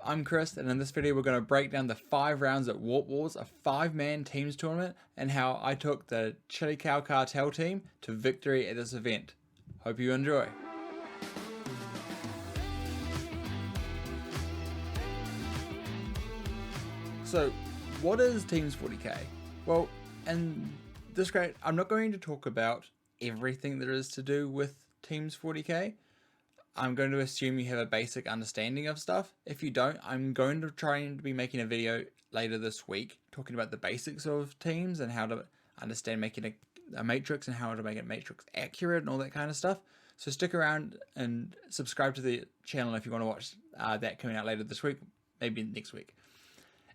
I'm Chris, and in this video we're going to break down the 5 rounds at Warp Wars, a 5-man teams tournament, and how I took the Chilli Cow Cartel team to victory at this event. Hope you enjoy. So, what is Teams 40k? Well, in this grade, I'm not going to talk about everything there is to do with Teams 40k. I'm going to assume you have a basic understanding of stuff. If you don't, I'm going to try and be making a video later this week talking about the basics of teams and how to understand making a matrix and how to make a matrix accurate and all that kind of stuff. So stick around and subscribe to the channel if you want to watch that coming out later this week, maybe next week.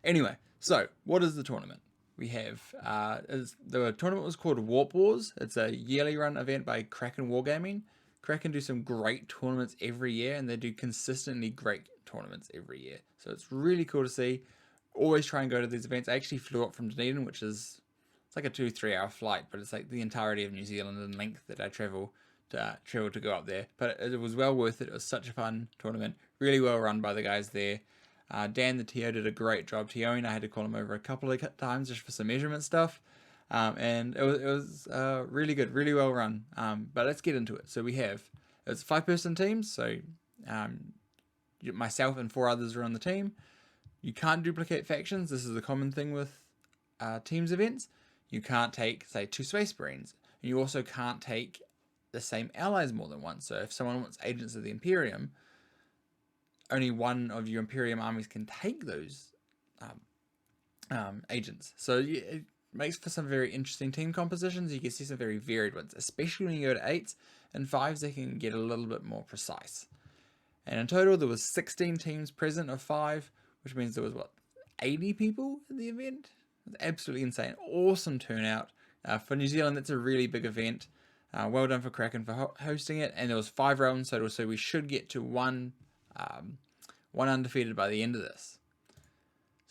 Anyway, so what is the tournament? We have, the tournament was called Warp Wars. It's a yearly run event by Kraken Wargaming. Kraken do some great tournaments every year, and they do consistently great tournaments every year. So it's really cool to see. Always try and go to these events. I actually flew up from Dunedin, which is, it's like a 2-3 hour flight, but it's like the entirety of New Zealand in length that I travel to go up there. But it was well worth it. It was such a fun tournament. Really well run by the guys there. Dan the TO did a great job TOing. I had to call him over a couple of times just for some measurement stuff. And it was really good, really well run. But let's get into it. So it's 5-person teams. So myself and 4 others are on the team. You can't duplicate factions. This is a common thing with teams events. You can't take, say, 2 Space Marines. And you also can't take the same allies more than once. So if someone wants Agents of the Imperium, only one of your Imperium armies can take those agents. So it makes for some very interesting team compositions. You can see some very varied ones, especially when you go to 8s and 5s. They can get a little bit more precise. And in total, there was 16 teams present of 5, which means there was 80 people at the event. It's absolutely insane. Awesome turnout for New Zealand. That's a really big event. Well done for Kraken for hosting it. And there was 5 rounds total, so we should get to one undefeated by the end of this.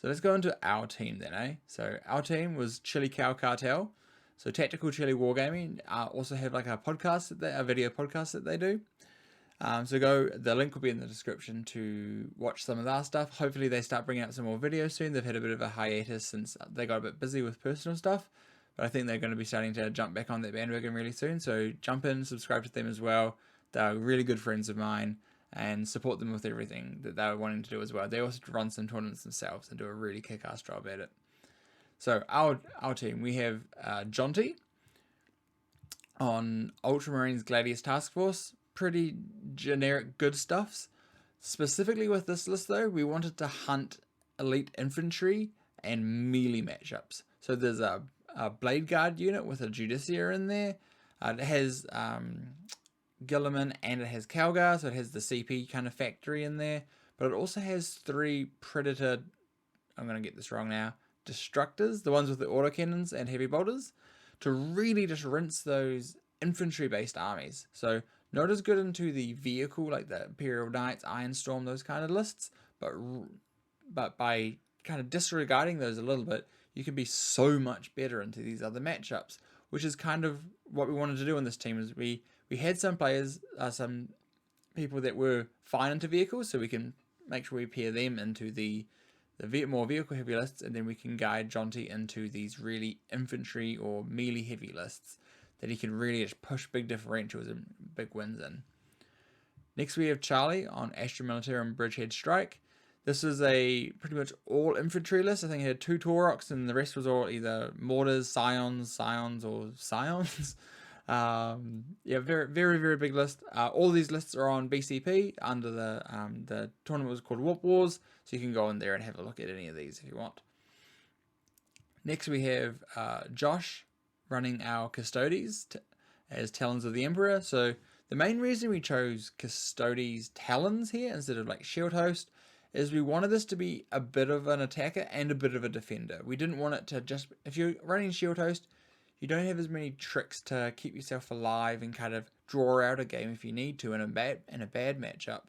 So let's go into our team then, eh? So our team was Chilli Cow Cartel. So Tactical Chilli Wargaming also have like a video podcast that they do. The link will be in the description to watch some of our stuff. Hopefully they start bringing out some more videos soon. They've had a bit of a hiatus since they got a bit busy with personal stuff. But I think they're going to be starting to jump back on that bandwagon really soon. So jump in, subscribe to them as well. They're really good friends of mine. And support them with everything that they're wanting to do as well. They also run some tournaments themselves and do a really kick-ass job at it. So our team, we have Jonty on Ultramarines Gladius Task Force. Pretty generic good stuffs. Specifically with this list though, we wanted to hunt elite infantry and melee matchups. So there's a Blade Guard unit with a Judicia in there. It has Gilliman and it has Calgar, so it has the CP kind of factory in there, but it also has 3 Predator, I'm going to get this wrong now, Destructors, the ones with the autocannons and heavy bolters, to really just rinse those infantry based armies. So not as good into the vehicle like the Imperial Knights, Ironstorm, those kind of lists, but by kind of disregarding those a little bit, you can be so much better into these other matchups, which is kind of what we wanted to do in this team. Is we had some players, some people that were fine into vehicles, so we can make sure we pair them into the more vehicle heavy lists, and then we can guide Jonty into these really infantry or melee heavy lists that he can really just push big differentials and big wins in. Next we have Charlie on Astra Militarum Bridgehead Strike. This is a pretty much all infantry list. I think it had 2 Taurochs and the rest was all either mortars, scions, or scions. Yeah, very, very, very big list. All these lists are on BCP under the tournament was called Warp Wars, so you can go in there and have a look at any of these if you want. Next we have Josh running our Custodes as Talons of the Emperor. So the main reason we chose Custodes Talons here instead of like Shield Host is we wanted this to be a bit of an attacker and a bit of a defender. We didn't want it to just, if you're running Shield Host, you don't have as many tricks to keep yourself alive and kind of draw out a game if you need to in a bad matchup.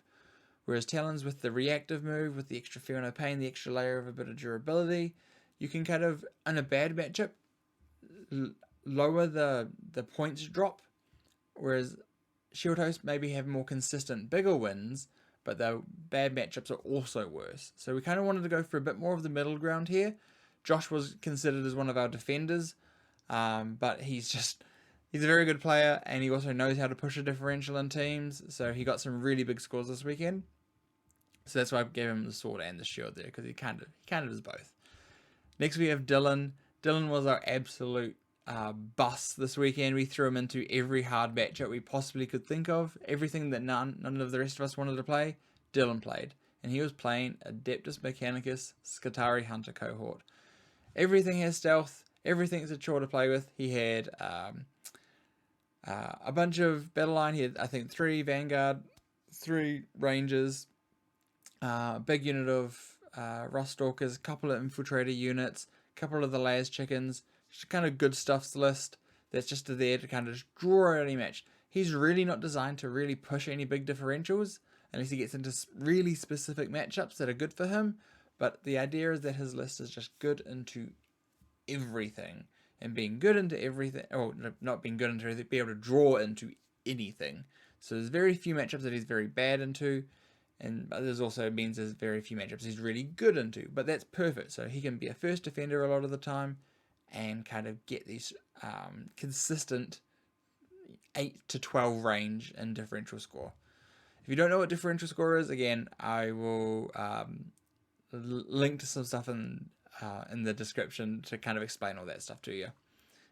Whereas Talons with the reactive move, with the extra Feel No Pain, the extra layer of a bit of durability, you can kind of, in a bad matchup, lower the points drop. Whereas Shield Host maybe have more consistent bigger wins, but the bad matchups are also worse. So we kind of wanted to go for a bit more of the middle ground here. Josh was considered as one of our defenders, but he's a very good player, and he also knows how to push a differential in teams, so he got some really big scores this weekend. So that's why I gave him the sword and the shield there, because he kind of is both. Next we have Dylan. Dylan was our absolute bust this weekend. We threw him into every hard matchup we possibly could think of. Everything that none of the rest of us wanted to play, Dylan played. And he was playing Adeptus Mechanicus Scutari Hunter cohort. Everything has stealth. Everything's a chore to play with. He had a bunch of battle line. He had, I think, 3 Vanguard, 3 Rangers, big unit of Rust Stalkers, a couple of Infiltrator units, a couple of the Laz Chickens, just kind of good stuffs list that's just there to kind of just draw out any match. He's really not designed to really push any big differentials unless he gets into really specific matchups that are good for him, but the idea is that his list is just good into everything, and being good into everything, or not being good into everything, be able to draw into anything. So there's very few matchups that he's very bad into, and there's also means there's very few matchups he's really good into, but that's perfect. So he can be a first defender a lot of the time and kind of get these consistent 8 to 12 range in differential score. If you don't know what differential score is, again, I will link to some stuff in the description to kind of explain all that stuff to you.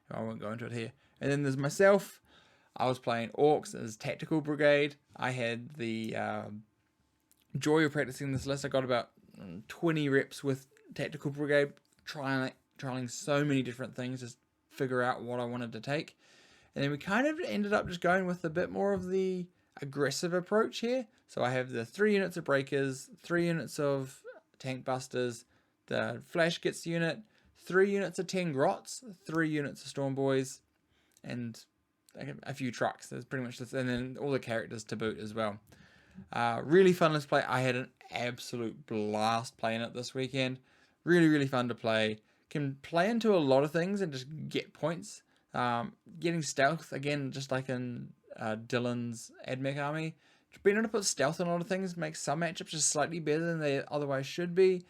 I won't go into it here. And then there's myself. I was playing Orcs as Tactical Brigade. I had the joy of practicing this list. I got about 20 reps with Tactical Brigade, trying so many different things to figure out what I wanted to take. And then we kind of ended up just going with a bit more of the aggressive approach here. So I have the 3 units of Breakers, 3 units of Tank Busters, the Flash Gits unit, 3 units of 10 Grots, 3 units of Storm Boys, and a few trucks. That's pretty much this, and then all the characters to boot as well. Really fun to play. I had an absolute blast playing it this weekend. Really, really fun to play. Can play into a lot of things and just get points. Getting stealth, again, just like in Dylan's AdMech army. Being able to put stealth on a lot of things makes some matchups just slightly better than they otherwise should be.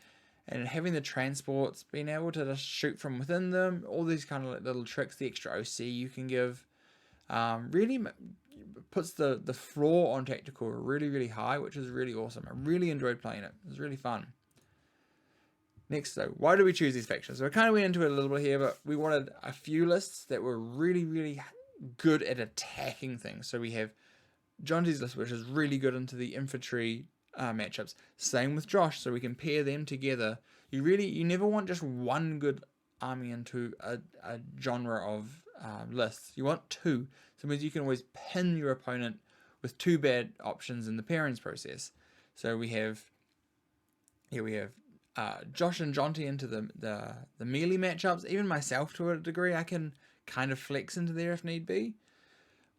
And having the transports, being able to just shoot from within them, all these kind of little tricks, the extra OC you can give, really puts the floor on Tactical really, really high, which is really awesome. I really enjoyed playing it. It was really fun. Next, though, why do we choose these factions? So I kind of went into it a little bit here, but we wanted a few lists that were really, really good at attacking things. So we have Jonty's list, which is really good into the infantry matchups. Same with Josh, so we can pair them together. You never want just one good army into a genre of lists. You want 2. So it means you can always pin your opponent with 2 bad options in the pairings process. So we have Josh and Jonty into the melee matchups. Even myself, to a degree, I can kind of flex into there if need be.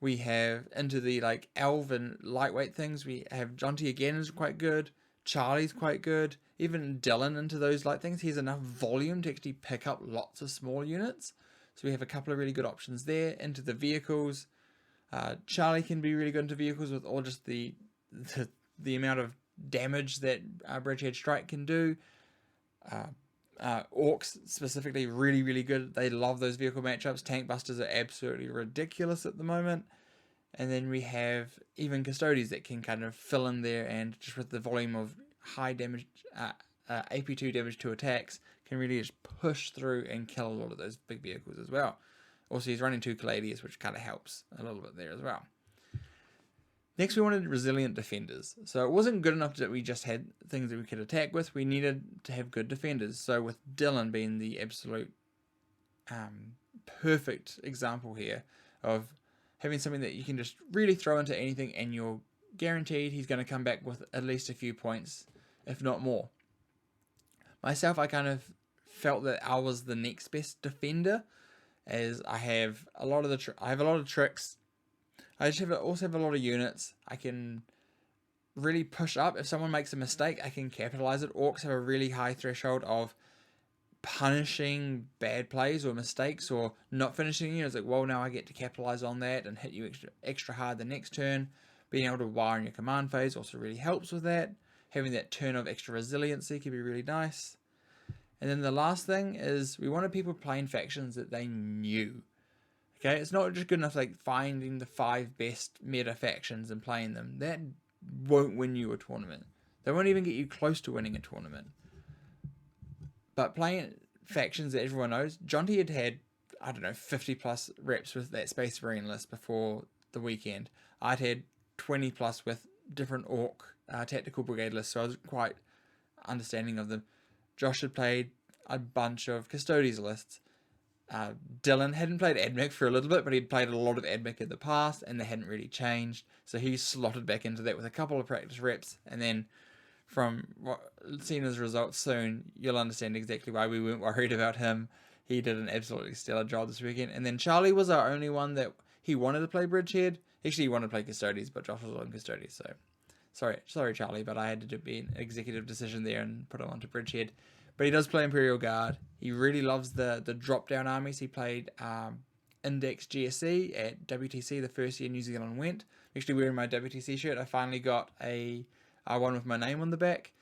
We have into the like elf and lightweight things. We have Jonty again is quite good. Charlie's quite good. Even Dylan into those light things. He has enough volume to actually pick up lots of small units. So we have a couple of really good options there. Into the vehicles. Charlie can be really good into vehicles with all just the amount of damage that Bridgehead Strike can do. Orcs specifically really, really good. They love those vehicle matchups. Tank Busters are absolutely ridiculous at the moment. And then we have even Custodies that can kind of fill in there, and just with the volume of high damage, AP2 damage to attacks, can really just push through and kill a lot of those big vehicles as well. Also, he's running 2 Caladius, which kind of helps a little bit there as well. Next, we wanted resilient defenders. So it wasn't good enough that we just had things that we could attack with. We needed to have good defenders. So with Dylan being the absolute perfect example here of having something that you can just really throw into anything and you're guaranteed he's going to come back with at least a few points, if not more. Myself, I kind of felt that I was the next best defender, as I have a lot of tricks. I just also have a lot of units. I can really push up. If someone makes a mistake, I can capitalize it. Orcs have a really high threshold of punishing bad plays or mistakes or not finishing you. It's like, well, now I get to capitalize on that and hit you extra hard the next turn. Being able to wire in your command phase also really helps with that. Having that turn of extra resiliency can be really nice. And then the last thing is we wanted people playing factions that they knew. Okay, it's not just good enough like finding the 5 best meta factions and playing them. That won't win you a tournament. They won't even get you close to winning a tournament. But playing factions that everyone knows, Jonty had, I don't know, 50 plus reps with that Space Marine list before the weekend. I'd had 20 plus with different Orc tactical brigade lists, so I was quite understanding of them. Josh had played a bunch of Custodes lists. Dylan hadn't played Admech for a little bit, but he'd played a lot of Admech in the past, and they hadn't really changed. So he slotted back into that with a couple of practice reps, and then from seeing his results soon, you'll understand exactly why we weren't worried about him. He did an absolutely stellar job this weekend. And then Charlie was our only one that he wanted to play Bridgehead. Actually, he wanted to play Custodes, but Josh was on Custodes, so sorry, Charlie, but I had to be an executive decision there and put him onto Bridgehead. But he does play Imperial Guard. He really loves the drop-down armies. He played Index GSE at WTC the first year New Zealand went. I'm actually wearing my WTC shirt. I finally got a one with my name on the back.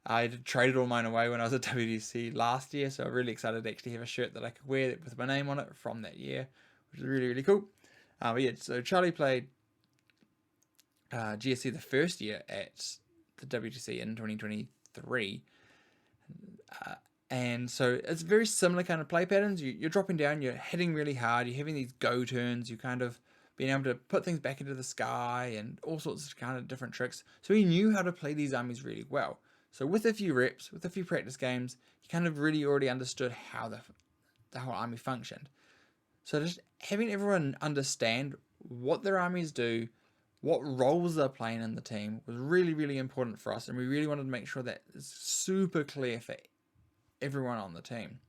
I traded all mine away when I was at WTC last year, so I'm really excited to actually have a shirt that I could wear with my name on it from that year, which is really, really cool. But yeah, so Charlie played GSC the first year at the WTC in 2023. And so it's very similar kind of play patterns. You're dropping down, you're hitting really hard, you're having these go turns, you kind of being able to put things back into the sky and all sorts of kind of different tricks. So he knew how to play these armies really well. So with a few reps, with a few practice games, he kind of really already understood how the whole army functioned. So just having everyone understand what their armies do, what roles they're playing in the team was really, really important for us. And we really wanted to make sure that it's super clear for everyone on the team.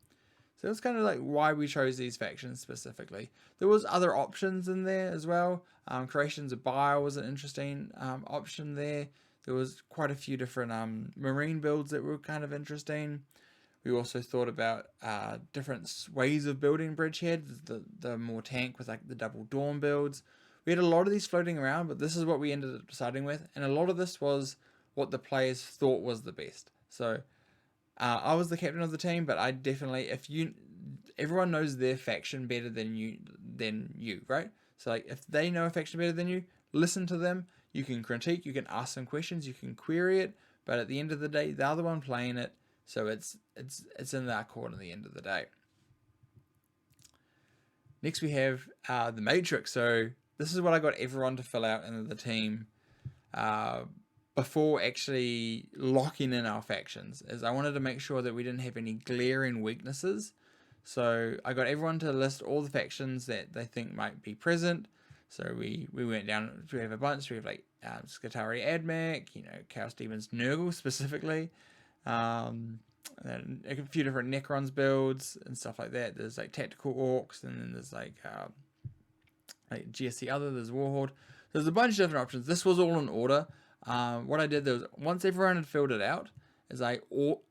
So that's kind of like why we chose these factions specifically. There was other options in there as well. Creations of Bile was an interesting option there. There was quite a few different marine builds that were kind of interesting. We also thought about different ways of building Bridgehead, the more tank with like the double Dawn builds. We had a lot of these floating around, but this is what we ended up deciding with. And a lot of this was what the players thought was the best. So I was the captain of the team, but I definitely, everyone knows their faction better than you, right? So like if they know a faction better than you, listen to them. You can critique, you can ask some questions, you can query it, but at the end of the day, they're the one playing it, so it's in their court at the end of the day. Next we have the matrix. So this is what I got everyone to fill out in the team before actually locking in our factions, is I wanted to make sure that we didn't have any glaring weaknesses. So I got everyone to list all the factions that they think might be present. So we went down, we have a bunch, we have like Skitarii Admech, Chaos Demons Nurgle specifically, and a few different Necrons builds and stuff like that. There's like Tactical Orcs, and then there's like GSC Other, there's Warhorde. There's a bunch of different options. This was all in order. What I did was, once everyone had filled it out, is I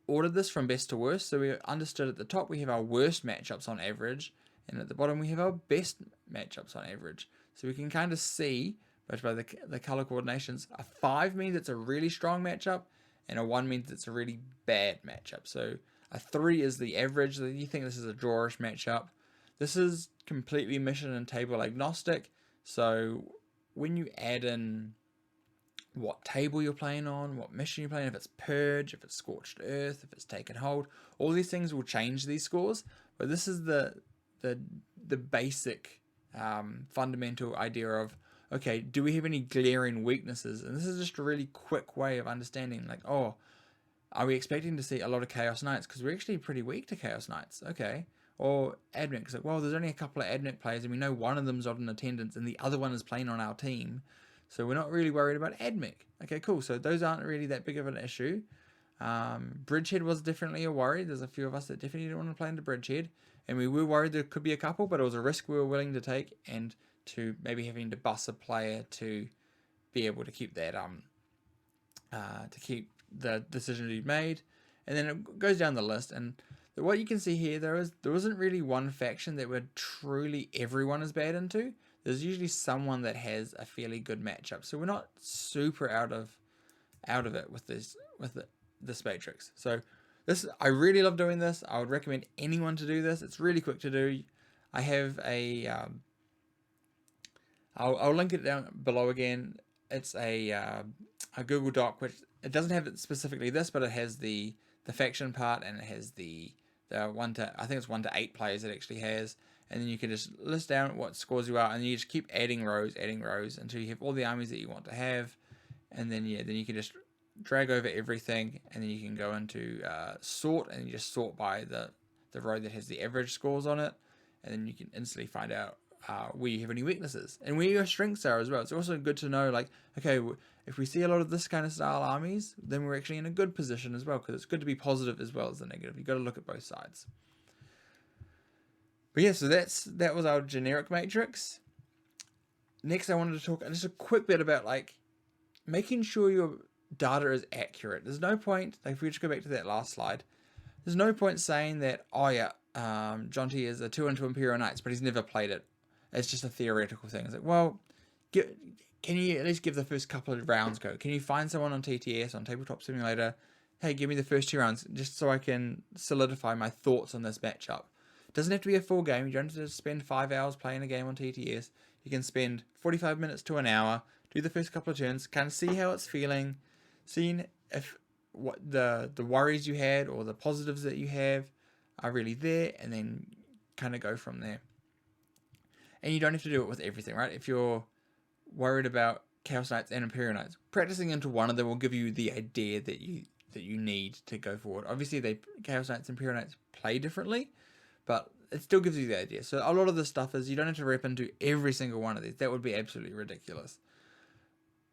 ordered this from best to worst. So we understood at the top we have our worst matchups on average, and at the bottom we have our best matchups on average. So we can kind of see, by the color coordinations, a 5 means it's a really strong matchup, and a 1 means it's a really bad matchup. So a 3 is the average. So you think this is a drawish matchup. This is completely mission and table agnostic. So when you add in what table you're playing on, what mission you're playing, if it's Purge, if it's Scorched Earth, if it's Taken Hold, all these things will change these scores. But this is the basic fundamental idea of, okay, do we have any glaring weaknesses? And this is just a really quick way of understanding, like, oh, are we expecting to see a lot of Chaos Knights? Because we're actually pretty weak to Chaos Knights. Okay. Or Admech. Like, well, there's only a couple of Admech players, and we know one of them's not in attendance, and the other one is playing on our team. So we're not really worried about Admech. Okay, cool. So those aren't really that big of an issue. Bridgehead was definitely a worry. There's a few of us that definitely didn't want to play into Bridgehead. And we were worried there could be a couple, but it was a risk we were willing to take, and to maybe having to bus a player to be able to keep that, to keep the decision to be made. And then it goes down the list, and what you can see here, there isn't really one faction that would truly everyone is bad into. there's usually someone that has a fairly good matchup. So we're not super out of it with this matrix. So I really love doing this. I would recommend anyone to do this. It's really quick to do. I have I'll link it down below again. It's a Google Doc, which it doesn't have specifically this, but it has the faction part, and it has the 1 to, I think it's 1 to 8 players it actually has. And then you can just list down what scores you are, and you just keep adding rows until you have all the armies that you want to have. And then then you can just drag over everything, and then you can go into sort, and you just sort by the row that has the average scores on it, and then you can instantly find out where you have any weaknesses and where your strengths are as well. It's also good to know, like, okay, if we see a lot of this kind of style armies, then we're actually in a good position as well, because it's good to be positive as well as the negative. You've got to look at both sides. But yeah, so that was our generic matrix. Next, I wanted to talk just a quick bit about like making sure your data is accurate. There's no point, like, if we just go back to that last slide, there's no point saying that, oh yeah, John T is a 2/2 Imperial Knights, but he's never played it. It's just a theoretical thing. It's like, well, can you at least give the first couple of rounds go? Can you find someone on TTS, on Tabletop Simulator? Hey, give me the first 2 rounds, just so I can solidify my thoughts on this matchup. It doesn't have to be a full game. You don't have to spend 5 hours playing a game on TTS. You can spend 45 minutes to an hour, do the first couple of turns, kind of see how it's feeling, seeing if what the worries you had or the positives that you have are really there, and then kind of go from there. And you don't have to do it with everything, right? If you're worried about Chaos Knights and Imperial Knights, practicing into one of them will give you the idea that you need to go forward. Obviously, Chaos Knights and Imperial Knights play differently, but it still gives you the idea. So a lot of the stuff is you don't have to rep into every single one of these. That would be absolutely ridiculous.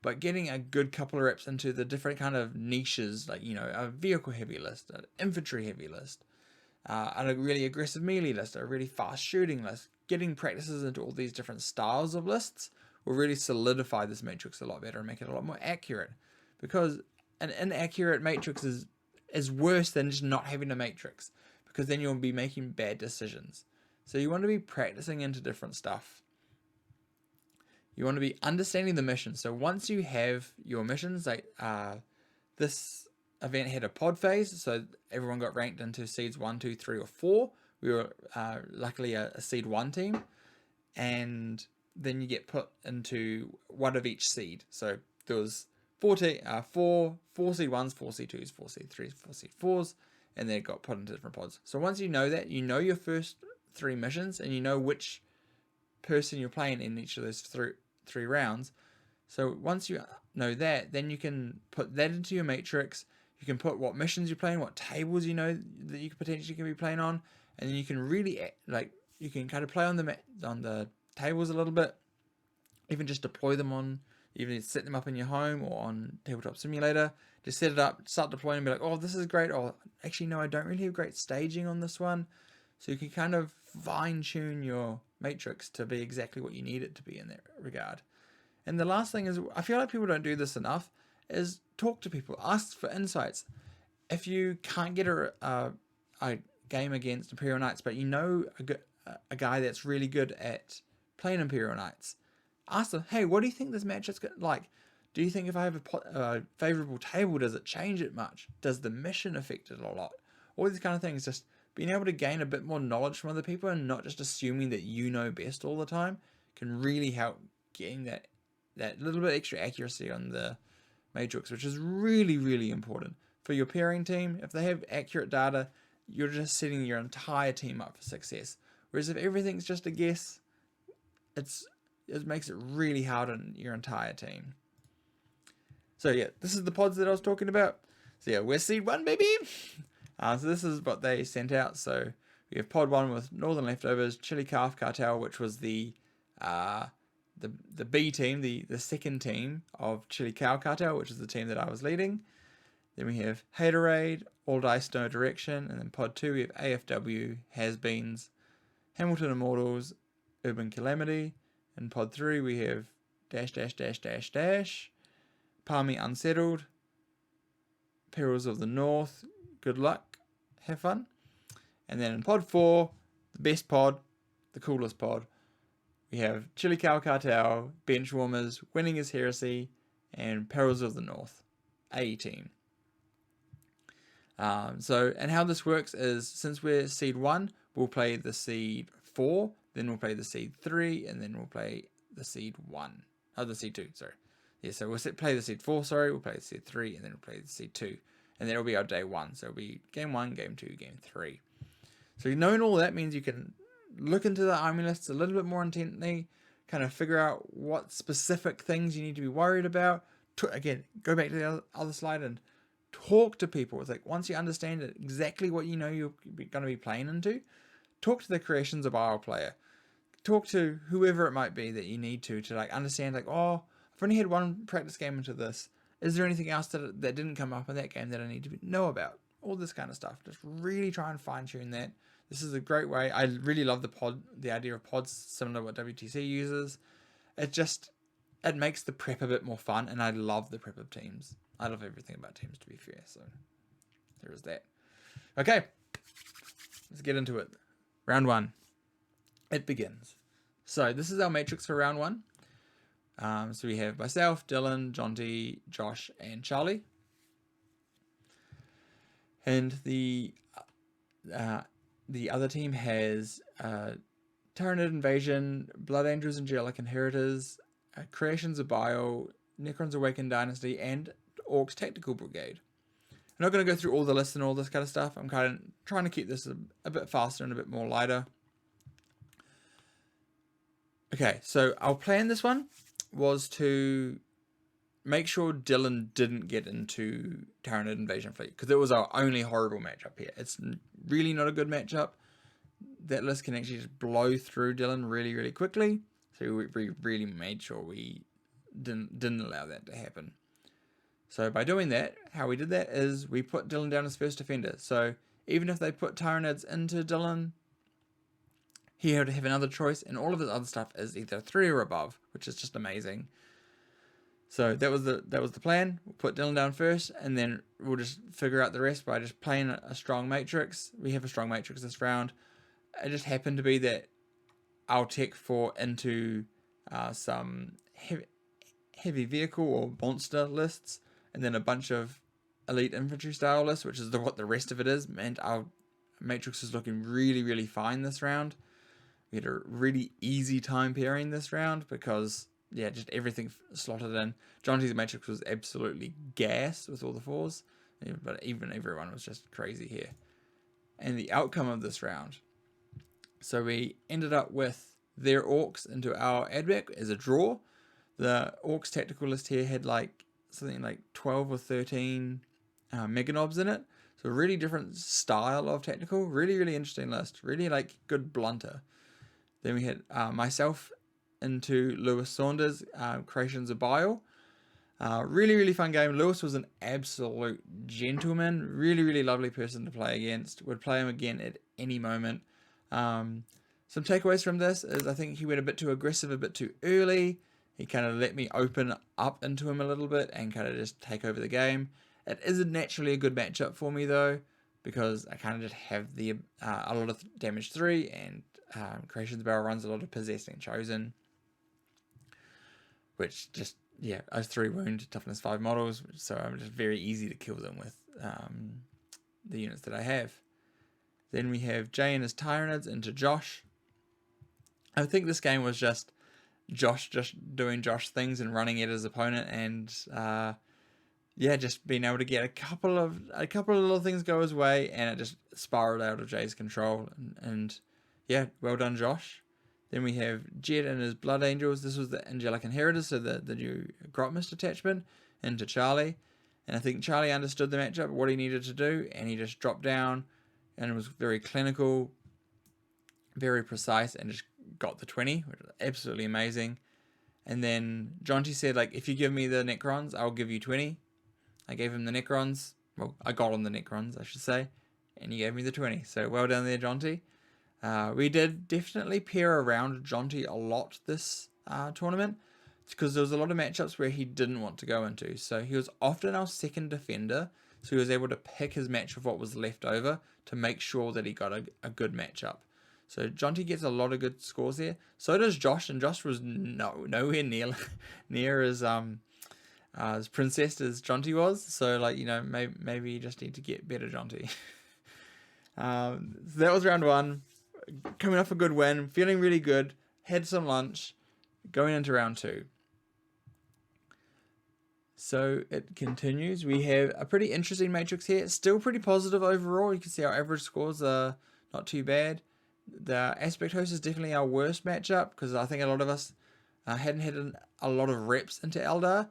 But getting a good couple of reps into the different kind of niches, like, a vehicle heavy list, an infantry heavy list, a really aggressive melee list, a really fast shooting list, getting practices into all these different styles of lists will really solidify this matrix a lot better and make it a lot more accurate. Because an inaccurate matrix is worse than just not having a matrix, because then you'll be making bad decisions. So you want to be practicing into different stuff. You want to be understanding the mission. So once you have your missions, like this event had a pod phase, so everyone got ranked into seeds 1, 2, 3, or 4. We were luckily a seed 1 team, and then you get put into one of each seed. So there was 4 seed 1s, 4 seed 2s, 4 seed 3s, 4 seed 4s, and they got put into different pods. So once you know that, you know your first 3 missions, and you know which person you're playing in each of those three rounds. So once you know that, then you can put that into your matrix. You can put what missions you're playing, what tables you know that you potentially can be playing on, and then you can really you can kind of play on the tables a little bit, even just deploy them on, even set them up in your home or on Tabletop Simulator. Just set it up, start deploying, and be like, oh, this is great. Oh, actually, no, I don't really have great staging on this one. So you can kind of fine tune your matrix to be exactly what you need it to be in that regard. And the last thing is, I feel like people don't do this enough, is talk to people, ask for insights. If you can't get a game against Imperial Knights, but you know a guy that's really good at playing Imperial Knights, ask them, hey, what do you think this match is like? Do you think if I have a favorable table, does it change it much? Does the mission affect it a lot? All these kind of things, just being able to gain a bit more knowledge from other people and not just assuming that you know best all the time can really help getting that little bit extra accuracy on the matrix, which is really, really important for your pairing team. If they have accurate data, you're just setting your entire team up for success. Whereas if everything's just a guess, it makes it really hard on your entire team. So yeah, this is the pods that I was talking about. So yeah, we're seed 1, baby. So this is what they sent out. So we have pod 1 with Northern Leftovers, Chilli Calf Cartel, which was the B team, the second team of Chilli Cow Cartel, which is the team that I was leading. Then we have Haterade, All Dice No Direction, and then pod 2 we have AFW, Has-Beens, Hamilton Immortals, Urban Calamity. In pod 3 we have -- Palmy Unsettled, Perils of the North, Good Luck, Have Fun. And then in pod 4, the best pod, the coolest pod, we have Chilli Cow Cartel, Benchwarmers, Winning is Heresy, and Perils of the North, A team. And how this works is, since we're seed 1, we'll play the seed 4, then we'll play the seed 3, and then we'll play the seed 1. Oh, the seed 2, sorry. Yeah, so we'll play the seed 4, sorry, we'll play the seed 3, and then we'll play the seed 2. And then it'll be our day 1. So it'll be game 1, game 2, game 3. So knowing all that means you can look into the army lists a little bit more intently, kind of figure out what specific things you need to be worried about. Again, go back to the other slide and talk to people. It's like, once you understand exactly what you know you're going to be playing into, talk to the Creations of Isle player. Talk to whoever it might be that you need to like understand, like, oh, I've only had one practice game into this. Is there anything else that didn't come up in that game that I need to know about? All this kind of stuff. Just really try and fine tune that. This is a great way. I really love the idea of pods, similar to what WTC uses. It makes the prep a bit more fun, and I love the prep of teams. I love everything about teams, to be fair. So there is that. Okay, let's get into it. Round 1. It begins. So this is our matrix for round 1. So we have myself, Dylan, Jonty, Josh, and Charlie. And the other team has Tyranid Invasion, Blood Angels, Angelic Inheritors, Creations of Bile, Necrons Awakened Dynasty, and Orcs Tactical Brigade. I'm not going to go through all the lists and all this kind of stuff. I'm kind of trying to keep this a bit faster and a bit more lighter. Okay, so our plan this one was to make sure Dylan didn't get into Tyranid Invasion Fleet, because it was our only horrible matchup here. It's really not a good matchup. That list can actually just blow through Dylan really, really quickly. So we really made sure we didn't allow that to happen. So by doing that, how we did that is we put Dylan down as first defender. So even if they put Tyranids into Dylan, he had to have another choice, and all of his other stuff is either 3 or above, which is just amazing. So that was the plan. We'll put Dylan down first, and then we'll just figure out the rest by just playing a strong matrix. We have a strong matrix this round. It just happened to be that our tech fought into some heavy vehicle or monster lists, and then a bunch of elite infantry style lists, which is what the rest of it is. And our matrix is looking really, really fine this round. We had a really easy time pairing this round because, yeah, just everything slotted in. Jonty's matrix was absolutely gas with all the 4s, but even everyone was just crazy here. And the outcome of this round, so we ended up with their orcs into our adback as a draw. The orcs tactical list here had like something like 12 or 13 meganobs in it. So a really different style of tactical. Really, really interesting list. Really like good blunter. Then we had myself into Lewis Saunders, Creations of Bile. Really, really fun game. Lewis was an absolute gentleman. Really, really lovely person to play against. Would play him again at any moment. Some takeaways from this is I think he went a bit too aggressive, a bit too early. He kind of let me open up into him a little bit and kind of just take over the game. It isn't naturally a good matchup for me though, because I kind of just have a lot of damage 3, and Creations of Bile runs a lot of Possessing Chosen, which just, yeah, I have 3 wound, toughness 5 models, so I'm just very easy to kill them with the units that I have. Then we have Jay and his Tyranids into Josh. I think this game was just Josh doing Josh things and running at his opponent, and yeah, just being able to get a couple of little things go his way, and it just spiraled out of Jay's control. And yeah, well done, Josh. Then we have Jed and his Blood Angels. This was the Angelic Inheritors, so the new Grotmist attachment, into Charlie. And I think Charlie understood the matchup, what he needed to do, and he just dropped down, and it was very clinical, very precise, and just got the 20, which was absolutely amazing. And then Jonty said, like, if you give me the Necrons, I'll give you 20. I gave him the Necrons. Well, I got him the Necrons, I should say. And he gave me the 20. So well done there, Jonty. We did definitely pair around Jonty a lot this tournament, because there was a lot of matchups where he didn't want to go into. So he was often our second defender, so he was able to pick his match of what was left over to make sure that he got a good matchup. So Jonty gets a lot of good scores there. So does Josh, and Josh was nowhere near as princess as Jonty was. So like, you know, maybe you just need to get better, Jonty. So that was round one. Coming off a good win, feeling really good. Had some lunch. Going into round two. So it continues. We have a pretty interesting matrix here. It's still pretty positive overall. You can see our average scores are not too bad. The aspect host is definitely our worst matchup because I think a lot of us hadn't had a lot of reps into Eldar.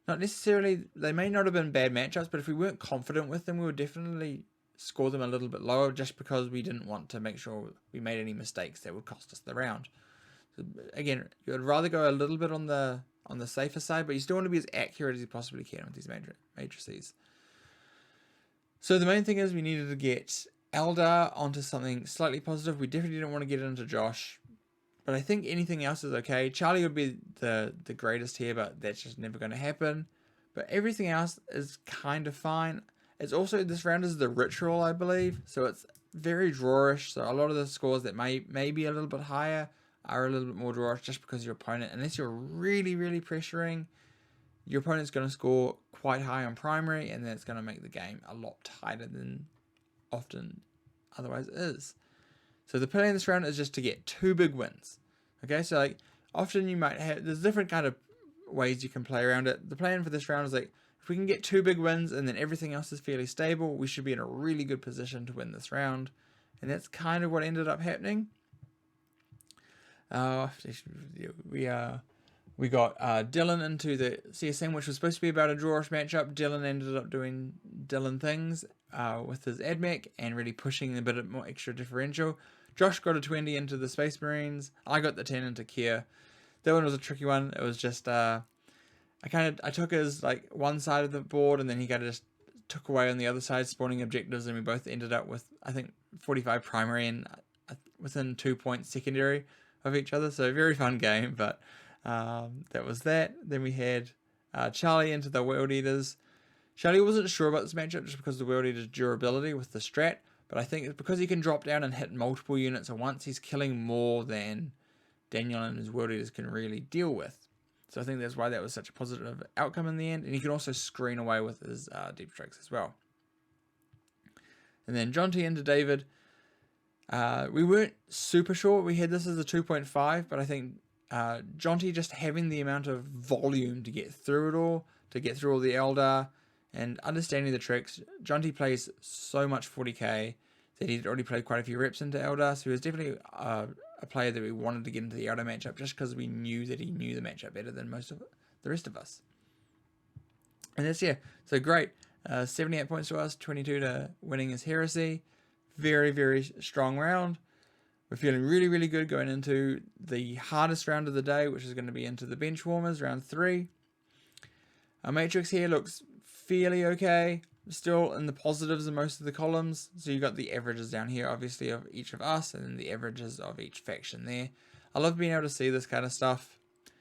Not necessarily, they may not have been bad matchups, but if we weren't confident with them, we would definitely score them a little bit lower just because we didn't want to make sure we made any mistakes that would cost us the round. So again, you would rather go a little bit on the safer side, but you still want to be as accurate as you possibly can with these matrices. So the main thing is we needed to get Eldar onto something slightly positive. We definitely didn't want to get it into Josh, but I think anything else is okay. Charlie would be the greatest here, but that's just never going to happen. But everything else is kind of fine. It's also, this round is the ritual, I believe, so it's very drawish. So a lot of the scores that may be a little bit higher are a little bit more drawish just because your opponent, unless you're really, really pressuring, your opponent's going to score quite high on primary, and that's going to make the game a lot tighter than often otherwise is. So the plan this round is just to get 2 big wins. Okay, so like often you might have, there's different kind of ways you can play around it. The plan for this round is like, if we can get 2 big wins and then everything else is fairly stable, we should be in a really good position to win this round. And that's kind of what ended up happening. We got Dylan into the CSM, which was supposed to be about a drawish matchup. Dylan ended up doing Dylan things with his AdMech and really pushing a bit more extra differential. Josh got a 20 into the Space Marines. I got the 10 into Kier. That one was a tricky one. It was just I took his like one side of the board, and then he kind of just took away on the other side, spawning objectives, and we both ended up with, I think, 45 primary and within 2 points secondary of each other. So very fun game, but that was that. Then we had Charlie into the World Eaters. Charlie wasn't sure about this matchup just because of the World Eater's durability with the strat, but I think it's because he can drop down and hit multiple units at once, he's killing more than Daniel and his World Eaters can really deal with. So I think that's why that was such a positive outcome in the end, and he can also screen away with his deep strikes as well. And then Jonty into David. We weren't super sure. We had this as a 2.5, but I think Jonty just having the amount of volume to get through it all, to get through all the Eldar, and understanding the tricks. Jonty plays so much 40k that he'd already played quite a few reps into Eldar, so he was definitely a player that we wanted to get into the Eldar matchup just because we knew that he knew the matchup better than most of the rest of us. And that's, yeah, so great. 78 points to us, 22 to winning his Heresy. Very, very strong round. We're feeling really, really good going into the hardest round of the day, which is going to be into the bench warmers, round 3. Our matrix here looks fairly okay. Still in the positives in most of the columns. So you got the averages down here, obviously, of each of us, and then the averages of each faction there. I love being able to see this kind of stuff,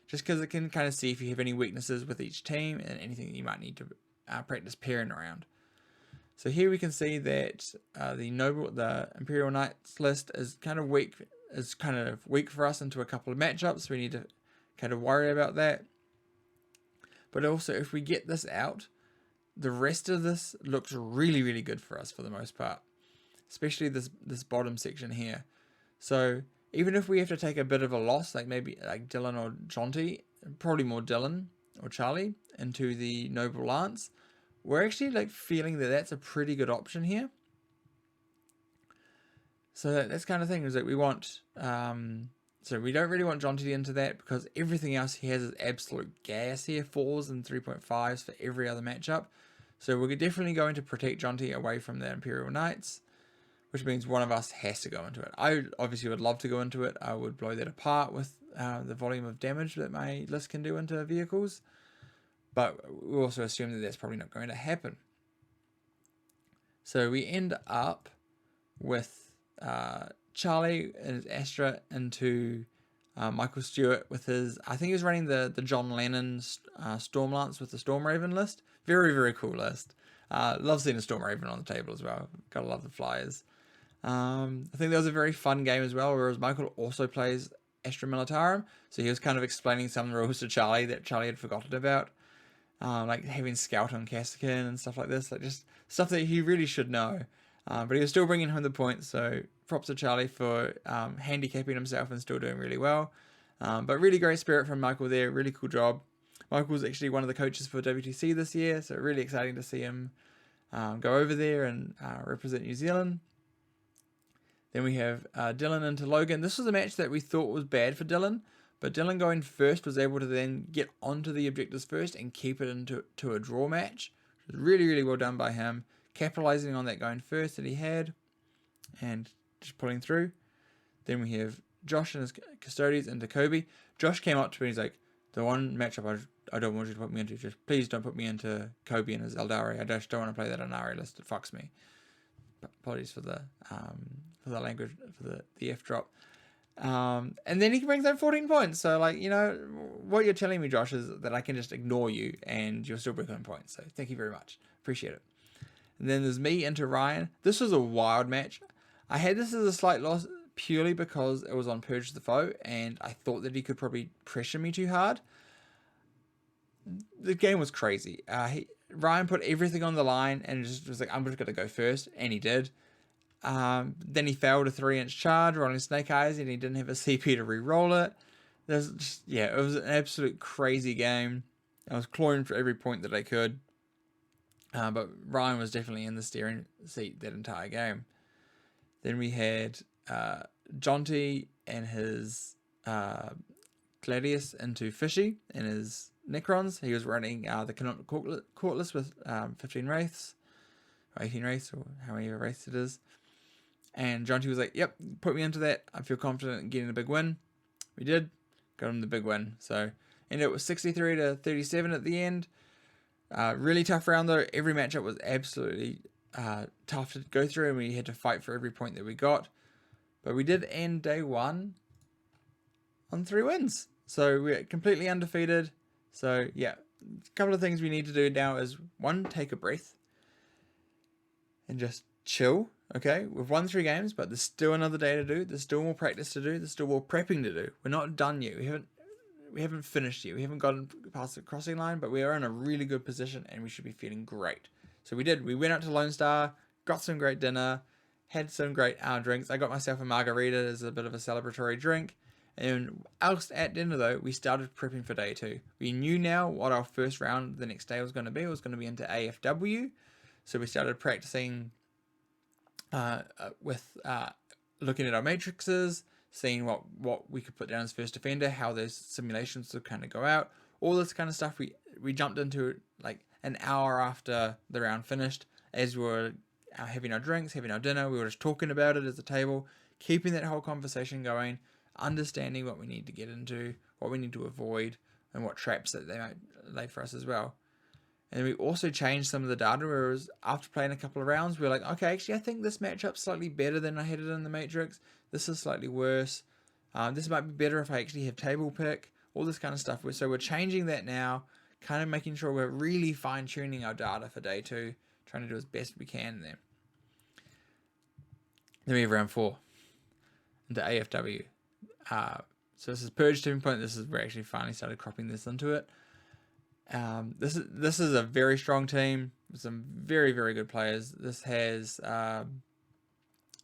just because it can kind of see if you have any weaknesses with each team and anything that you might need to practice pairing around. So here we can see that the Imperial Knights list is kind of weak for us into a couple of matchups. So we need to kind of worry about that. But also, if we get this out, the rest of this looks really, really good for us for the most part, especially this bottom section here. So even if we have to take a bit of a loss, like maybe like Dylan or Jonty, probably more Dylan or Charlie, into the Noble Lance, we're actually like feeling that that's a pretty good option here. So that's kind of thing is that we want, so we don't really want Jonty into that because everything else he has is absolute gas here, 4s and 3.5s for every other matchup. So we're definitely going to protect Jonty away from the Imperial Knights, which means one of us has to go into it. I obviously would love to go into it. I would blow that apart with the volume of damage that my list can do into vehicles. But we also assume that that's probably not going to happen. So we end up with Charlie and his Astra into Michael Stewart with his, I think he was running the John Lennon Stormlance with the Stormraven list. Very, very cool list. Love seeing a Stormraven on the table as well. Gotta love the flyers. I think that was a very fun game as well, whereas Michael also plays Astra Militarum, so he was kind of explaining some rules to Charlie that Charlie had forgotten about, like having Scout on Castican and stuff like this, like just stuff that he really should know. But he was still bringing home the points, so props to Charlie for handicapping himself and still doing really well. But really great spirit from Michael there, really cool job. Michael's actually one of the coaches for WTC this year, so really exciting to see him go over there and represent New Zealand. Then we have Dylan into Logan. This was a match that we thought was bad for Dylan, but Dylan going first was able to then get onto the objectives first and keep it into a draw match. It was really, really well done by him, capitalizing on that going first that he had and just pulling through. Then we have Josh and his custodians into Kobe. Josh came up to me and he's like, the one matchup I don't want you to put me into, just please don't put me into Kobe and his Eldari. I just don't want to play that Inari list. It fucks me. Apologies for the language, for the F drop. And then he brings home 14 points. So, like, you know, what you're telling me, Josh, is that I can just ignore you and you'll still bring home points. So thank you very much. Appreciate it. And then there's me into Ryan. This was a wild match. I had this as a slight loss purely because it was on Purge the Foe and I thought that he could probably pressure me too hard. The game was crazy. Ryan put everything on the line and just was like, I'm just going to go first. And he did. Then he failed a 3-inch charge rolling Snake Eyes and he didn't have a CP to re-roll it. It was an absolute crazy game. I was clawing for every point that I could. But Ryan was definitely in the steering seat that entire game. Then we had Jonty and his Gladius into Fishy and his Necrons. He was running the Canonical Court list with 15 Wraiths, or 18 Wraiths, or how many Wraiths it is. And Jonty was like, yep, put me into that. I feel confident in getting a big win. We did. Got him the big win. So, and it was 63 to 37 at the end. Really tough round though. Every matchup was absolutely tough to go through and we had to fight for every point that we got. But we did end day one on 3 wins. So we're completely undefeated. So yeah, a couple of things we need to do now is 1, take a breath and just chill. Okay, we've won 3 games, but there's still another day to do. There's still more practice to do. There's still more prepping to do. We're not done yet. We haven't finished yet. We haven't gotten past the crossing line, but we are in a really good position and we should be feeling great. So we did. We went out to Lone Star, got some great dinner, had some great drinks. I got myself a margarita as a bit of a celebratory drink. And else at dinner though, we started prepping for day 2. We knew now what our first round the next day was going to be. It was going to be into AFW. So we started practicing with looking at our matrices, seeing what we could put down as first defender, how those simulations would kind of go out, all this kind of stuff. We jumped into it like an hour after the round finished, as we were having our drinks, having our dinner. We were just talking about it as a table, keeping that whole conversation going, understanding what we need to get into, what we need to avoid, and what traps that they might lay for us as well. And we also changed some of the data, whereas after playing a couple of rounds, we were like, okay, actually, I think this matchup's slightly better than I had it in the Matrix. This is slightly worse. This might be better if I actually have table pick, all this kind of stuff. So we're changing that now, kind of making sure we're really fine-tuning our data for day 2, trying to do as best we can there. Then we have round 4 into AFW. So this is Purge tipping point. This is where I actually finally started cropping this into it. This is a very strong team with some very, very good players. This has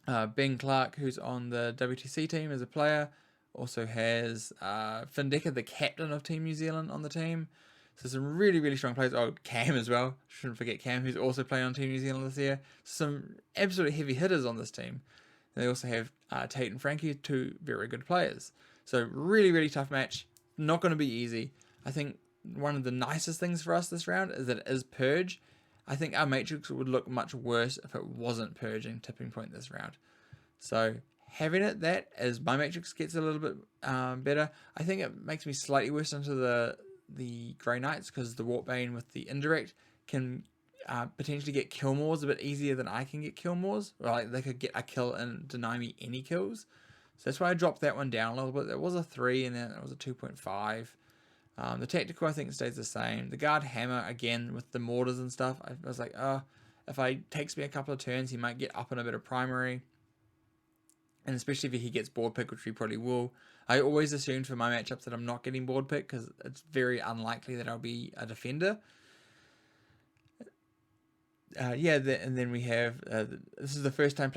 Ben Clark, who's on the WTC team as a player. Also has Finn Decker, the captain of Team New Zealand, on the team. So some really, really strong players. Oh, Cam as well. Shouldn't forget Cam, who's also playing on Team New Zealand this year. Some absolute heavy hitters on this team. They also have Tate and Frankie, 2 very good players. So really, really tough match. Not going to be easy. I think one of the nicest things for us this round is that it is Purge. I think our Matrix would look much worse if it wasn't Purging tipping point this round. So having it that as my Matrix gets a little bit better, I think it makes me slightly worse into the Grey Knights because the Warpbane with the indirect can potentially get kill mores a bit easier than I can get kill mores. Or like they could get a kill and deny me any kills. So that's why I dropped that one down a little bit. It was a 3 and then it was a 2.5. The tactical I think stays the same. The guard hammer again with the mortars and stuff. I was like, if it takes me a couple of turns, he might get up in a bit of primary. And especially if he gets board pick, which he probably will. I always assumed for my matchups that I'm not getting board pick because it's very unlikely that I'll be a defender. And then we have this is the first time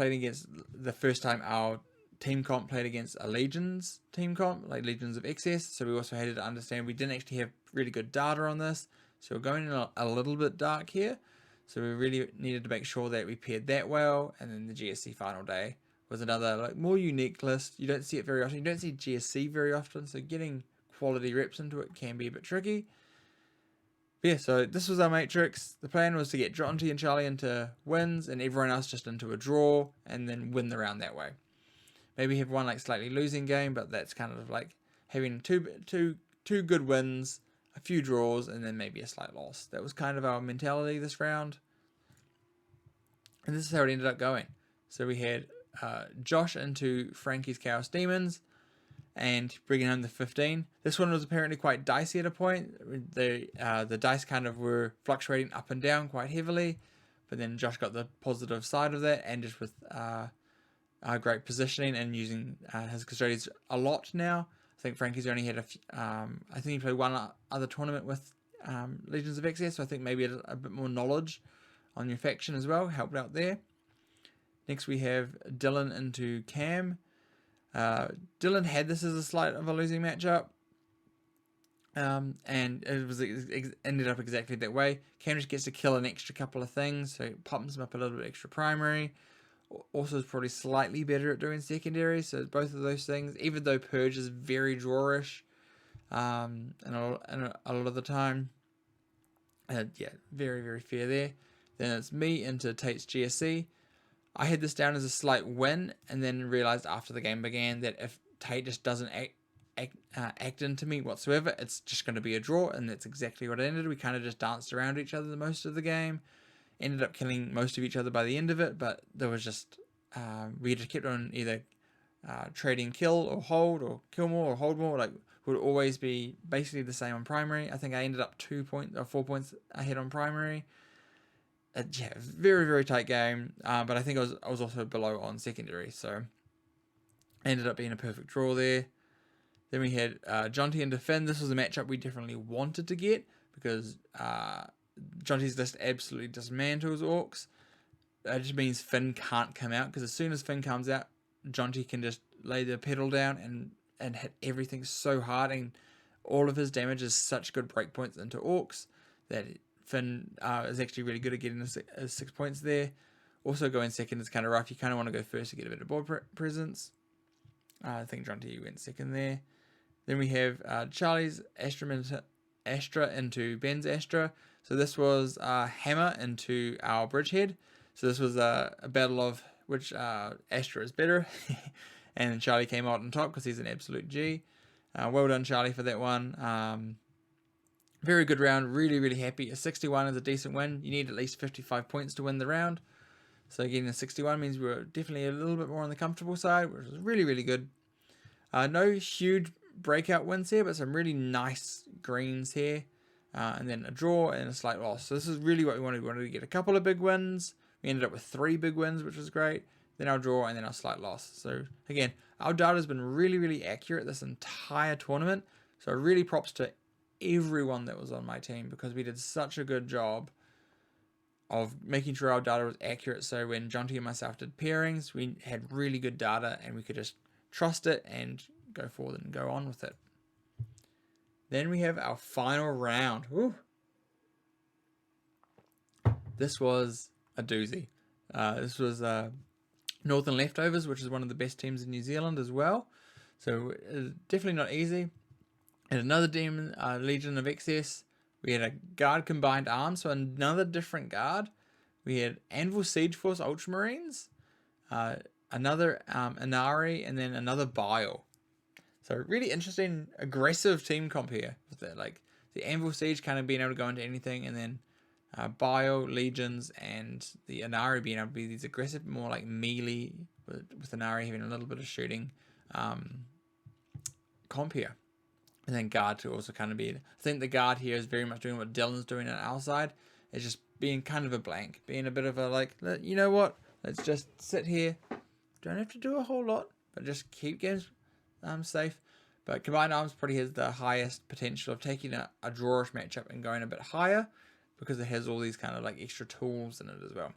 our team comp played against a Legions team comp, like Legions of Excess. So we also had to understand we didn't actually have really good data on this. So we're going in a little bit dark here. So we really needed to make sure that we paired that well. And then the GSC final day was another like more unique list. You don't see it very often. You don't see GSC very often. So getting quality reps into it can be a bit tricky. But yeah, so this was our matrix. The plan was to get Jonty and Charlie into wins and everyone else just into a draw and then win the round that way. Maybe have one like slightly losing game, but that's kind of like having two good wins, a few draws, and then maybe a slight loss. That was kind of our mentality this round. And this is how it ended up going. So we had Josh into Frankie's Chaos Demons and bringing home the 15. This one was apparently quite dicey at a point. The dice kind of were fluctuating up and down quite heavily, but then Josh got the positive side of that, and just with great positioning and using his custodians a lot now. I think Frankie's only had I think he played one other tournament with Legions of Excess, so I think maybe a bit more knowledge on your faction as well helped out there. Next we have Dylan into Cam. Dylan had this as a slight of a losing matchup, and it ended up exactly that way. Cam just gets to kill an extra couple of things, so it pumps him up a little bit extra primary. Also is probably slightly better at doing secondary, so both of those things, even though Purge is very drawish, and a lot of the time, yeah, very, very fair there. Then it's me into Tate's GSC. I had this down as a slight win, and then realized after the game began that if Tate just doesn't act into me whatsoever, it's just going to be a draw, and that's exactly what it ended. We kind of just danced around each other the most of the game, ended up killing most of each other by the end of it, but there was just we just kept on either trading kill or hold, or kill more or hold more. Like, would always be basically the same on primary. I think I ended up 4 points ahead on primary. Yeah, very, very tight game, but I think I was also below on secondary, so ended up being a perfect draw there. Then we had Jonty and Finn. This was a matchup we definitely wanted to get because Jonty's list absolutely dismantles Orcs. It just means Finn can't come out, because as soon as Finn comes out, Jonty can just lay the pedal down and hit everything so hard, and all of his damage is such good breakpoints into Orcs that Finn is actually really good at getting his 6 points there. Also going second is kind of rough. You kind of want to go first to get a bit of board presence. I think Jonty went second there. Then we have Charlie's Astra into Ben's Astra. So this was Hammer into our Bridgehead. So this was a battle of which Astra is better. And Charlie came out on top because he's an absolute G. Well done, Charlie, for that one. Very good round. Really, really happy. A 61 is a decent win. You need at least 55 points to win the round. So getting a 61 means we're definitely a little bit more on the comfortable side, which is really, really good. No huge breakout wins here, but some really nice greens here. And then a draw and a slight loss. So this is really what we wanted. We wanted to get a couple of big wins. We ended up with 3 big wins, which was great. Then our draw and then our slight loss. So again, our data has been really, really accurate this entire tournament. So really props to everyone that was on my team, because we did such a good job of making sure our data was accurate. So when Jonty and myself did pairings, we had really good data and we could just trust it and go forward and go on with it. Then we have our final round. Woo. This was a doozy. This was Northern Leftovers, which is one of the best teams in New Zealand as well. So definitely not easy. And another demon, Legion of Excess. We had a guard combined arms, so another different guard. We had Anvil Siege Force Ultramarines, another Inari, and then another Bile. So really interesting, aggressive team comp here. With that, like the Anvil Siege kind of being able to go into anything, and then Bile, Legions, and the Inari being able to be these aggressive, more like melee, with Inari having a little bit of shooting comp here. And then guard to also kind of be, I think the guard here is very much doing what Dylan's doing on our side. It's just being kind of a blank, being a bit of a like, you know what, let's just sit here. Don't have to do a whole lot. but just keep games safe. But Combined Arms probably has the highest potential of taking a drawish matchup and going a bit higher, because it has all these kind of like extra tools in it as well.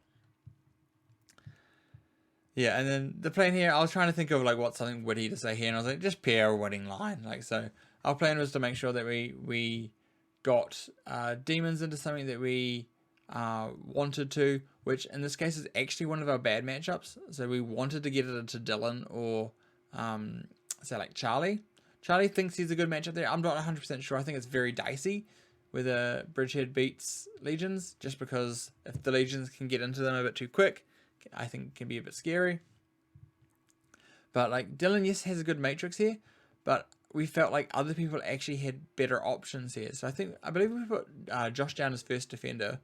Yeah, and then the plan here, I was trying to think of like what's something witty to say here, and I was like, just pair a winning line. Like, so our plan was to make sure that we got demons into something that we wanted to, which in this case is actually one of our bad matchups. So we wanted to get it into Dylan or say like Charlie. Charlie thinks he's a good matchup there. I'm not 100% sure. I think it's very dicey whether Bridgehead beats Legions, just because if the Legions can get into them a bit too quick, I think it can be a bit scary. But like Dylan, yes, has a good matrix here, but we felt like other people actually had better options here. So I believe we put Josh down as first defender,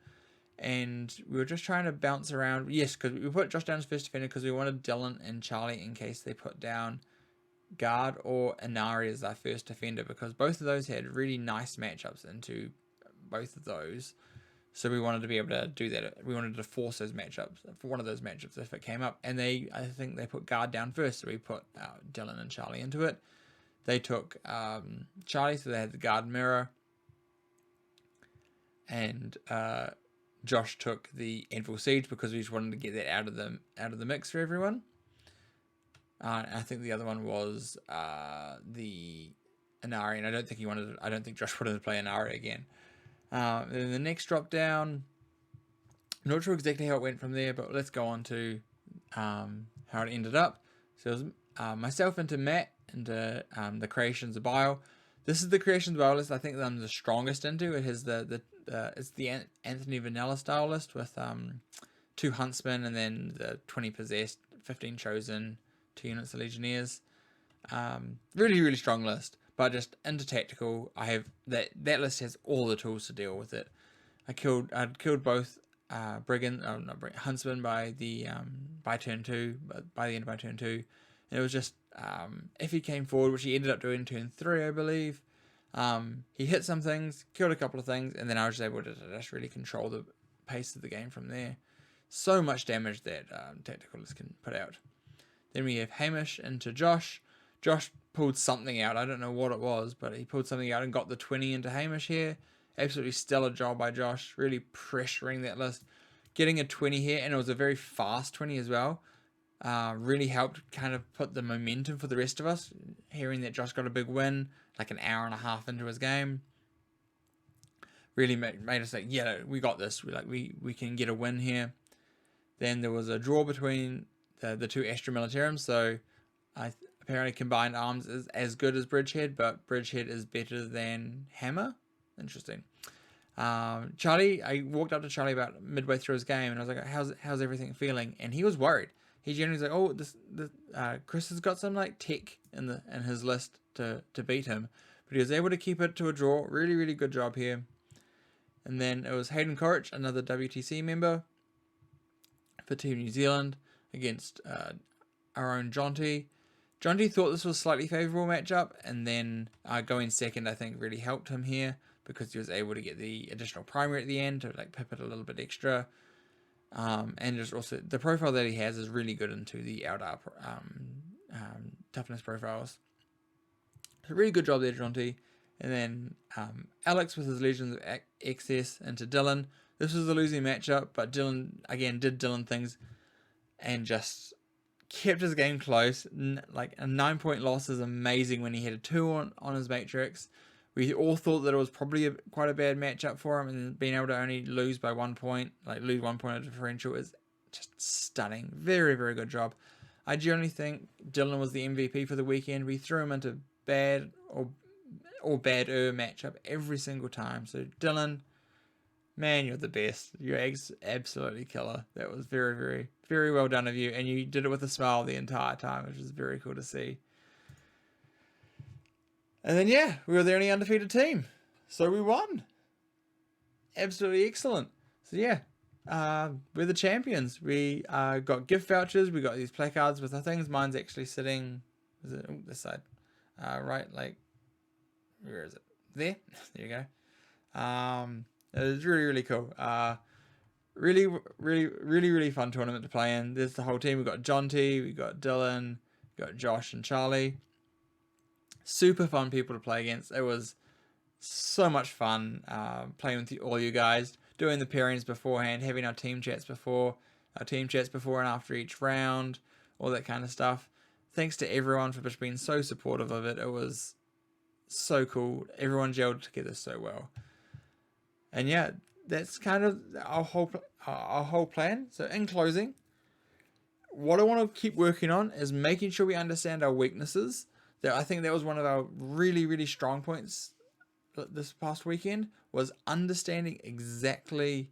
and we were just trying to bounce around. Yes, because we put Josh down as first defender because we wanted Dylan and Charlie in case they put down guard or Inari as our first defender, because both of those had really nice matchups into both of those. So we wanted to be able to do that. We wanted to force those matchups for one of those matchups if it came up. And I think they put guard down first, so we put Dylan and Charlie into it. They took Charlie, so they had the guard mirror, and Josh took the Anvil Siege because we just wanted to get that out of the mix for everyone. I think the other one was the Inari, and I don't think Josh wanted to play Inari again. Then the next drop down, I'm not sure exactly how it went from there, but let's go on to how it ended up. So it was myself into Matt into the Creations of Bile. This is the Creations of Bile list I think that I'm the strongest into. It has it's the Anthony Vanilla style list with 2 Huntsmen and then the 20 Possessed, 15 Chosen, 2 units of Legionnaires. Really, really strong list. But just into tactical, I have that list has all the tools to deal with it. I'd killed both Huntsman by turn 2, but by the end of my turn 2. And it was just if he came forward, which he ended up doing turn 3, I believe. He hit some things, killed a couple of things, and then I was able to just really control the pace of the game from there. So much damage that tactical list can put out. Then we have Hamish into Josh. Josh pulled something out. I don't know what it was, but he pulled something out and got the 20 into Hamish here. Absolutely stellar job by Josh. Really pressuring that list. Getting a 20 here, and it was a very fast 20 as well. Really helped kind of put the momentum for the rest of us. Hearing that Josh got a big win, like an hour and a half into his game. Really made us like, yeah, we got this. We can get a win here. Then there was a draw between the 2 Astra Militariums, so apparently Combined Arms is as good as Bridgehead, but Bridgehead is better than Hammer. Interesting. Charlie, I walked up to Charlie about midway through his game, and I was like, how's everything feeling? And he was worried. He generally was like, oh, Chris has got some like tech in his list to beat him, but he was able to keep it to a draw. Really, really good job here. And then it was Hayden Corrich, another WTC member for Team New Zealand, against our own Jonty. Jonty thought this was a slightly favourable matchup, and then going second I think really helped him here because he was able to get the additional primary at the end to like pip it a little bit extra. And just also the profile that he has is really good into the Eldar toughness profiles. So really good job there, Jonty. And then Alex with his Legions of Excess into Dylan. This was a losing matchup, but Dylan again did Dylan things and just kept his game close. Like a 9-point loss is amazing when he had a 2 on his matrix. We all thought that it was probably quite a bad matchup for him, and being able to only lose by 1 point, like lose 1 point of differential, is just stunning. Very, very good job. I generally think Dylan was the MVP for the weekend. We threw him into bad or badder matchup every single time. So Dylan, man, you're the best. You're absolutely killer. That was very, very, very well done of you. And you did it with a smile the entire time, which is very cool to see. And then, yeah, we were the only undefeated team. So we won. Absolutely excellent. So, yeah, we're the champions. We got gift vouchers. We got these placards with our things. Mine's actually sitting, this side. Right, like, where is it? There you go. It was really, really cool. Really, really, really, really fun tournament to play in. There's the whole team. We got Jonty, we got Dylan, got Josh and Charlie. Super fun people to play against. It was so much fun playing with all you guys, doing the pairings beforehand, having our team chats before and after each round, all that kind of stuff. Thanks to everyone for just being so supportive of it. It was so cool. Everyone gelled together so well. And yeah, that's kind of our whole plan. So in closing, what I want to keep working on is making sure we understand our weaknesses. I think that was one of our really strong points this past weekend, was understanding exactly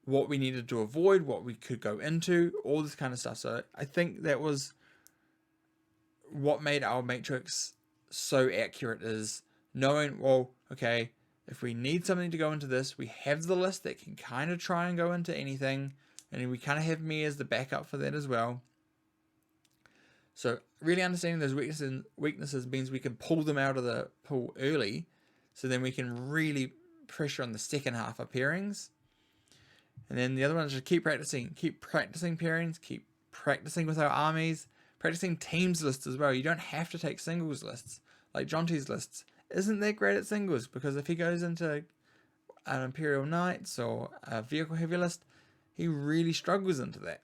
what we needed to avoid, what we could go into, all this kind of stuff. So I think that was what made our matrix so accurate, is knowing, well, okay, if we need something to go into this, we have the list that can kind of try and go into anything, and we kind of have me as the backup for that as well. So really understanding those weaknesses means we can pull them out of the pool early, so then we can really pressure on the second half of pairings. And then the other one is just keep practicing pairings, keep practicing with our armies, practicing teams lists as well. You don't have to take singles lists. Like Jonty's lists isn't that great at singles, because if he goes into an Imperial Knights or a vehicle heavy list, he really struggles into that.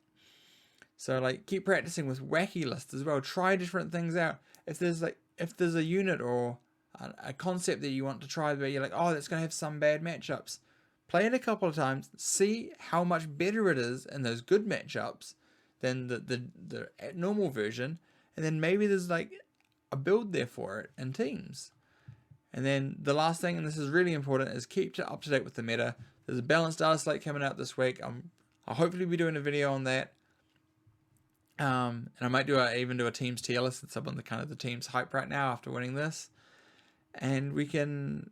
So like keep practicing with wacky lists as well. Try different things out. If there's a unit or a concept that you want to try, but you're like, oh, that's going to have some bad matchups, play it a couple of times, see how much better it is in those good matchups than the normal version, and then maybe there's like a build there for it in teams. And then the last thing, and this is really important, is keep up to date with the meta. There's a balanced data slate coming out this week. I'll hopefully be doing a video on that. And I might even do a team's tier list. It's up on the team's hype right now after winning this. And we can,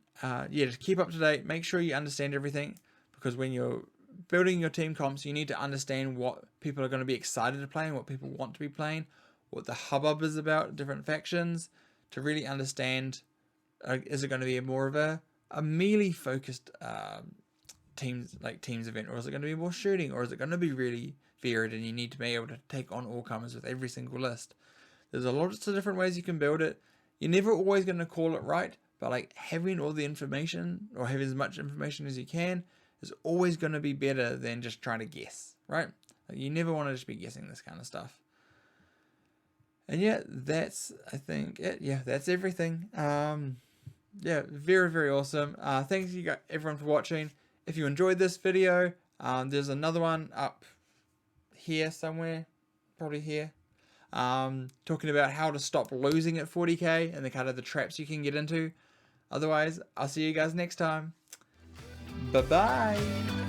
just keep up to date. Make sure you understand everything, because when you're building your team comps, you need to understand what people are going to be excited to play and what people want to be playing, what the hubbub is about, different factions, to really understand, is it going to be more of a melee focused teams event, or is it going to be more shooting, or is it going to be really varied and you need to be able to take on all comers with every single list? There's a lot of different ways you can build it. You're never always going to call it right, but like having all the information, or having as much information as you can, is always going to be better than just trying to guess, right? Like, you never want to just be guessing this kind of stuff. And yeah, that's, I think, it. Yeah, that's everything. Yeah, very awesome. Thanks you everyone for watching. If you enjoyed this video, there's another one up here somewhere, probably here, talking about how to stop losing at 40k and the kind of the traps you can get into. Otherwise, I'll see you guys next time. Bye bye.